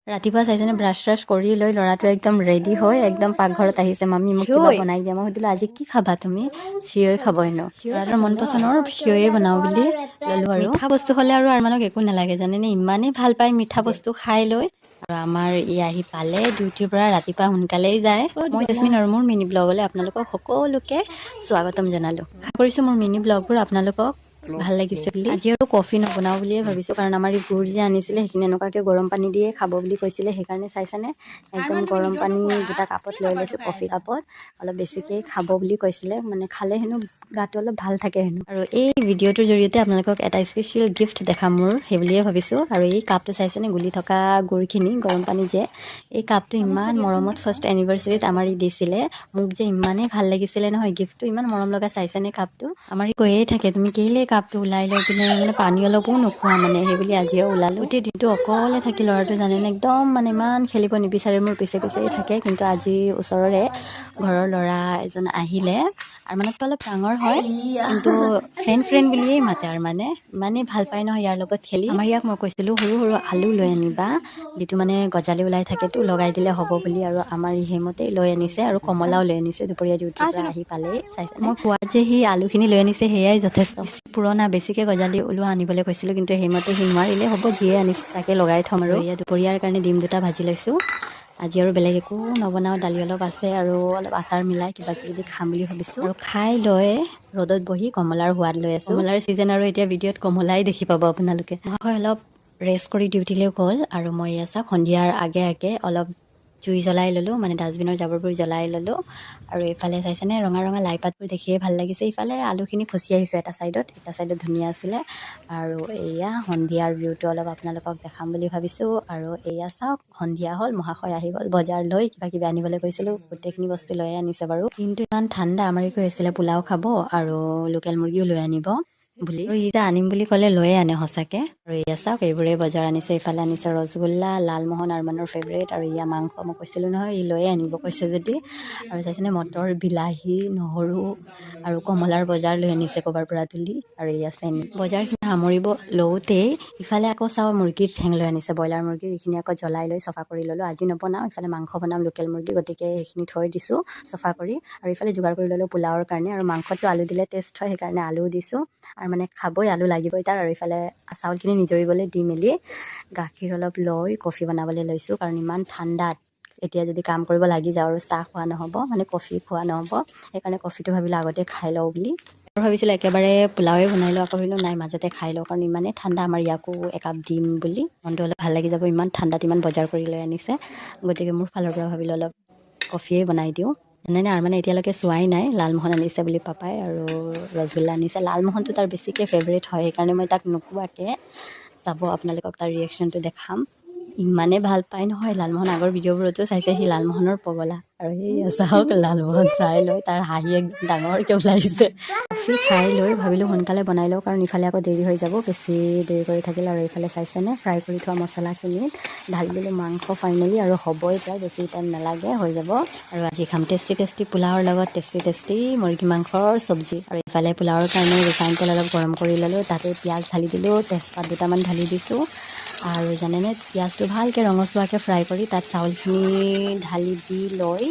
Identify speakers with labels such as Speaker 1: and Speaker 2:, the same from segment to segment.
Speaker 1: ৰাতিপুৱা চাইছেনে ব্ৰাছ কৰি লৈ ল'ৰাটো একদম ৰেডি হৈ একদম পাকঘৰত আহিছে মামী মোক কিবা বনাই দিয়া মই সুধিলোঁ আজি কি খাবা তুমি চিঞৈ খাব হেনো ল'ৰাটোৰ মন পচন্দৰ চিঞৈয়ে বনাওঁ বুলি ল'লোঁ আৰু মিঠা বস্তু হ'লে আৰু আৰমানক একো নালাগে জানেনে ইমানেই ভাল পায় মিঠা বস্তু খাই লৈ আৰু আমাৰ ই আহি পালে ডিউটিৰ পৰা ৰাতিপুৱা সোনকালেই যায় মই জেচমিন আৰু মোৰ মিনি ব্লগলৈ আপোনালোকক সকলোকে স্বাগতম জনালোঁ আশা কৰিছোঁ মোৰ মিনি ব্লগবোৰ আপোনালোকক ভাল লাগিছে বুলি আজি আৰু কফি নবনাওঁ বুলিয়ে ভাবিছোঁ কাৰণ আমাৰ এই গুড় যে আনিছিলে সেইখিনি এনেকুৱাকৈ গৰম পানী দিয়ে খাব বুলি কৈছিলে সেইকাৰণে চাইছেনে একদম গৰম পানী দুটা কাপত লৈ লৈছোঁ কফি কাপত অলপ বেছিকৈ খাব বুলি কৈছিলে মানে খালে হেনো গাটো অলপ ভাল থাকে হেনো আৰু এই ভিডিঅ'টোৰ জৰিয়তে আপোনালোকক এটা স্পেচিয়েল গিফ্ট দেখাম মোৰ সেই বুলিয়ে ভাবিছোঁ আৰু এই কাপটো চাইছেনে গুলি থকা গুড়খিনি গৰম পানী যে এই কাপটো ইমান মৰমত ফাৰ্ষ্ট এনিভাৰ্চাৰীত আমাৰ ই দিছিলে মোক যে ইমানেই ভাল লাগিছিলে নহয় গিফ্টটো ইমান মৰম লগা চাইছেনে কাপটো আমাৰ ই কৈয়ে থাকে তুমি কেলৈ কাপটো ওলাই লৈ পিনে মানে পানী অলপো নোখোৱা মানে সেই বুলি আজিও ওলালোঁ গোটেই দিনটো অকলে থাকি ল'ৰাটো জানেনে একদম মানে ইমান খেলিব নিবিচাৰে মোৰ পিছে পিছেই থাকে কিন্তু আজি ওচৰৰে ঘৰৰ ল'ৰা এজন আহিলে আৰু মানেতো অলপ ডাঙৰ হয় কিন্তু ফ্ৰেণ্ড বুলিয়েই মাতে আৰু মানে ইমানেই ভাল পায় নহয় ইয়াৰ লগত খেলি আমাৰ ইয়াক মই কৈছিলোঁ সৰু সৰু আলু লৈ আনিবা যিটো মানে গজালি ওলাই থাকেতো লগাই দিলে হ'ব বুলি আৰু আমাৰ সেইমতেই লৈ আনিছে আৰু কমলাও লৈ আনিছে দুপৰীয়া ডিউটিৰ পৰা আহি পালেই চাইছে মই কোৱাত যে সি আলুখিনি লৈ আনিছে সেয়াই যথেষ্ট পুৰণা বেছিকৈ গজালি ওলোৱা আনিবলৈ কৈছিলোঁ কিন্তু সেইমতে সি নোৱাৰিলে হ'ব যিয়ে আনিছোঁ তাকে লগাই থ'ম আৰু এয়া দুপৰীয়াৰ কাৰণে ডিম দুটা ভাজি লৈছোঁ আজি আৰু বেলেগ একো নবনাওঁ দালি অলপ আছে আৰু অলপ আচাৰ মিলাই কিবা কিবি দি খাম বুলি ভাবিছোঁ আৰু খাই লৈ ৰ'দত বহি কমলাৰ সোৱাদ লৈ আছোঁ কমলাৰ ছিজন আৰু এতিয়া ভিডিঅ'ত কমলাই দেখি পাব আপোনালোকে মই অলপ ৰেষ্ট কৰি ডিউটিলৈ গ'ল আৰু মই এয়া চাওক সন্ধিয়াৰ আগে আগে অলপ জুই জ্বলাই ল'লোঁ মানে ডাষ্টবিনৰ জাবৰবোৰ জ্বলাই ল'লোঁ আৰু এইফালে চাইছেনে ৰঙা ৰঙা লাই পাতবোৰ দেখিয়ে ভাল লাগিছে ইফালে আলুখিনি খচি আহিছোঁ এটা চাইডত ধুনীয়া আছিলে আৰু এয়া সন্ধিয়াৰ ভিউটো অলপ আপোনালোকক দেখাম বুলি ভাবিছোঁ আৰু এয়া চাওক সন্ধিয়া হ'ল মহাশয় আহি গ'ল বজাৰ লৈ কিবা কিবি আনিবলৈ কৈছিলোঁ গোটেইখিনি বস্তু লৈ আনিছে বাৰু কিন্তু ইমান ঠাণ্ডা আমাৰ কৈ আছিলে পোলাও খাব আৰু লোকেল মুৰ্গীও লৈ আনিব বুলি আৰু ইটা আনিম বুলি ক'লে লৈয়ে আনে সঁচাকৈ আৰু এয়া চাওক এইবোৰে বজাৰ আনিছে ইফালে আনিছে ৰসগোল্লা লালমোহন আৰমানৰ ফেভৰেট আৰু ইয়া মাংস মই কৈছিলোঁ নহয় ই লৈয়ে আনিব কৈছে যদি আৰু চাইছেনে মটৰ বিলাহী নহৰু আৰু কমলাৰ বজাৰ লৈ আনিছে ক'ৰবাৰ পৰা তুলি আৰু এয়া চেনি বজাৰখিনি সামৰিব লওঁতেই ইফালে আকৌ চাওঁ মুৰ্গীৰ ঠেং লৈ আনিছে ব্ৰইলাৰ মুৰ্গীৰ এইখিনি আকৌ জ্বলাই লৈ চফা কৰি ল'লোঁ আজি নবনাওঁ ইফালে মাংস বনাম লোকেল মুৰ্গী গতিকে সেইখিনি থৈ দিছোঁ চফা কৰি আৰু ইফালে যোগাৰ কৰি ল'লোঁ পোলাওৰ কাৰণে আৰু মাংসটো আলু দিলে টেষ্ট হয় সেইকাৰণে আলুও দিছোঁ আৰু মানে খাবই আলু লাগিবই তাৰ আৰু ইফালে চাউলখিনি নিজৰিবলৈ দি মেলি গাখীৰ অলপ লৈ কফি বনাবলৈ লৈছোঁ কাৰণ ইমান ঠাণ্ডাত এতিয়া যদি কাম কৰিব লাগি যাওঁ আৰু চাহ খোৱা নহ'ব মানে কফি খোৱা নহ'ব সেইকাৰণে কফিটো ভাবিলোঁ আগতে খাই লওঁ বুলি আৰু ভাবিছিলোঁ একেবাৰে পোলাওৱে বনাই লওঁ আকৌ ভাবিলোঁ নাই মাজতে খাই লওঁ কাৰণ ইমানেই ঠাণ্ডা আমাৰ ইয়াকো একাপ দিম বুলি মনটো অলপ ভাল লাগি যাব ইমান ঠাণ্ডাত ইমান বজাৰ কৰি লৈ আনিছে গতিকে মোৰ ফালৰ পৰা ভাবিলোঁ অলপ কফিয়ে বনাই দিওঁ যেনে আৰু মানে এতিয়ালৈকে চোৱাই নাই লালমোহন আনিছে বুলি পাপাই আৰু ৰসগোল্লা আনিছে লালমোহনটো তাৰ বেছিকৈ ফেভৰেট হয় সেইকাৰণে মই তাক নোকোৱাকৈ চাব আপোনালোকক তাৰ ৰিয়েকশ্যনটো দেখাম ইমানেই ভাল পায় নহয় লালমোহন আগৰ ভিডিঅ'বোৰতো চাইছে সি লালমোহনৰ পগলা আৰু সেই চাওক লালমোহন চাই লৈ তাৰ হাঁহি একদম ডাঙৰকৈ ওলাইছে কফি খাই লৈ ভাবিলোঁ সোনকালে বনাই লওঁ কাৰণ ইফালে আকৌ দেৰি হৈ যাব বেছি দেৰি কৰি থাকিলে আৰু এইফালে চাইছেনে ফ্ৰাই কৰি থোৱা মছলাখিনিত ঢালি দিলোঁ মাংস ফাইনেলি আৰু হ'বই প্ৰায় বেছি টাইম নালাগে হৈ যাব আৰু আজি খাম টেষ্টি পোলাওৰ লগত টেষ্টি মুৰ্গী মাংসৰ চব্জি আৰু ইফালে পোলাওৰ কাৰণে ৰিফাইন তেল অলপ গৰম কৰি ল'লোঁ তাতে পিঁয়াজ ঢালি দিলোঁ তেজপাত দুটামান ঢালি দিছোঁ আৰু জানেনে পিঁয়াজটো ভালকৈ ৰঙচুৱাকৈ ফ্ৰাই কৰি তাত চাউলখিনি ঢালি দি লৈ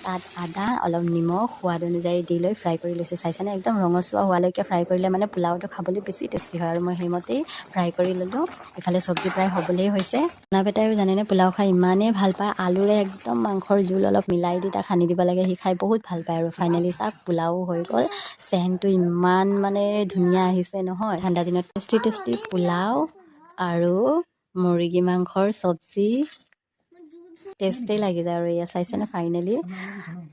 Speaker 1: তাত আদা অলপ নিমখ সোৱাদ অনুযায়ী দি লৈ ফ্ৰাই কৰি লৈছোঁ চাইছেনে একদম ৰঙচুৱা হোৱালৈকে ফ্ৰাই কৰিলে মানে পোলাওটো খাবলৈ বেছি টেষ্টি হয় আৰু মই সেইমতেই ফ্ৰাই কৰি ল'লোঁ ইফালে চব্জি প্ৰায় হ'বলেই হৈছে সোনা বেটাইও জানেনে পোলাও খাই ইমানেই ভাল পায় আলুৰে একদম মাংসৰ জোল অলপ মিলাই দি তাক সানি দিব লাগে সি খাই বহুত ভাল পায় আৰু ফাইনেলি চাওক পোলাও হৈ গ'ল চেণ্টটো ইমান মানে ধুনীয়া আহিছে নহয় ঠাণ্ডা দিনত টেষ্টি পোলাও আৰু মুৰ্গী মাংসৰ চব্জি টেষ্টেই লাগি যায় আৰু এয়া চাইছেনে ফাইনেলি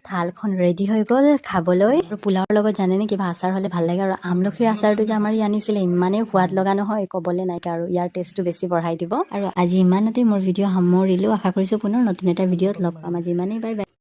Speaker 1: থালখন ৰেডি হৈ গ'ল খাবলৈ আৰু পোলাওৰ লগত জানেনে কিবা আচাৰ হ'লে ভাল লাগে আৰু আমলখিৰ আচাৰটো যে আমাৰ ই আনিছিলে ইমানেই সোৱাদ লগা নহয় ক'বলৈ নাইকা আৰু ইয়াৰ টেষ্টটো বেছি বঢ়াই দিব আৰু আজি ইমানতে মোৰ ভিডিঅ' সামৰিলোঁ আশা কৰিছোঁ পুনৰ নতুন এটা ভিডিঅ'ত লগ পাম আজি ইমানেই বাই বাই